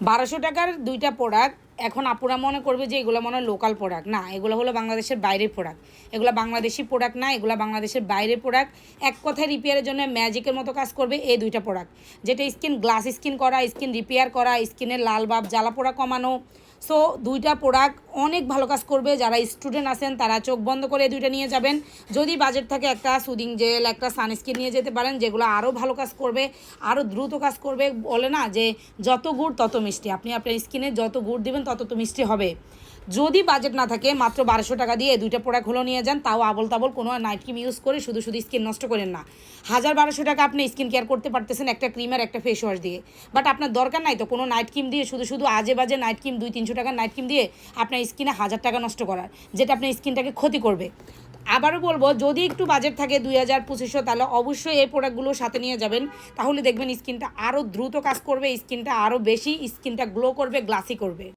1200 টাকার দুইটা প্রোডাক্ট। এখন আপুরা মনে করবে যে এগুলো মনে হয় লোকাল প্রোডাক্ট। না, এগুলো হলো বাংলাদেশের বাইরের প্রোডাক্ট। এগুলো বাংলাদেশি প্রোডাক্ট না, এগুলো বাংলাদেশের বাইরের প্রোডাক্ট। এক কথায় রিপেয়ারের জন্য ম্যাজিকের মতো কাজ করবে এই দুইটা প্রোডাক্ট, যেটা স্কিন গ্লাস স্কিন করা, স্কিন রিপেয়ার করা, স্কিনের লাল ভাব জ্বালা পোড়া কমানো। সো দুইটা প্রোডাক্ট অনেক ভালো কাজ করবে। যারা স্টুডেন্ট আছেন তারা চোখ বন্ধ করে এই দুইটা নিয়ে যাবেন। যদি বাজেট থাকে একটা সুদিং জেল, একটা সানস্ক্রিন নিয়ে যেতে পারেন, যেগুলো আরও ভালো কাজ করবে, আরও দ্রুত কাজ করবে। বলে না যে যত গুড় তত মিষ্টি, আপনি আপনার স্কিনে যত গুড় দিবেন তত তো মিষ্টি হবে। যদি বাজেট না থাকে মাত্র 1200 টাকা দিয়ে এই দুইটা প্রোডাক্ট হলো নিয়ে যান, তাও আবল তাবল কোনো নাইট ক্রিম ইউজ করে শুধু শুধু স্কিন নষ্ট করেন না। 1200 টাকা আপনি স্কিন কেয়ার করতে পারতেছেন একটা ক্রিম আর একটা ফেস ওয়াশ দিয়ে, বাট আপনার দরকার নাই তো কোনো নাইট ক্রিম দিয়ে শুধু শুধু আজে বাজে নাইট ক্রিম 200-300 টাকার নাইট ক্রিম দিয়ে আপনার স্কিনে 1000 টাকা নষ্ট করার, যেটা আপনার স্কিনটাকে ক্ষতি করবে। আবারও বলবো, যদি একটু বাজেট থাকে 2000-2500, তাহলে অবশ্যই এই প্রোডাক্টগুলো সাথে নিয়ে যাবেন। তাহলে দেখবেন স্কিনটা আরও দ্রুত কাজ করবে, স্কিনটা আরও বেশি, স্কিনটা গ্লো করবে, গ্লাসি করবে।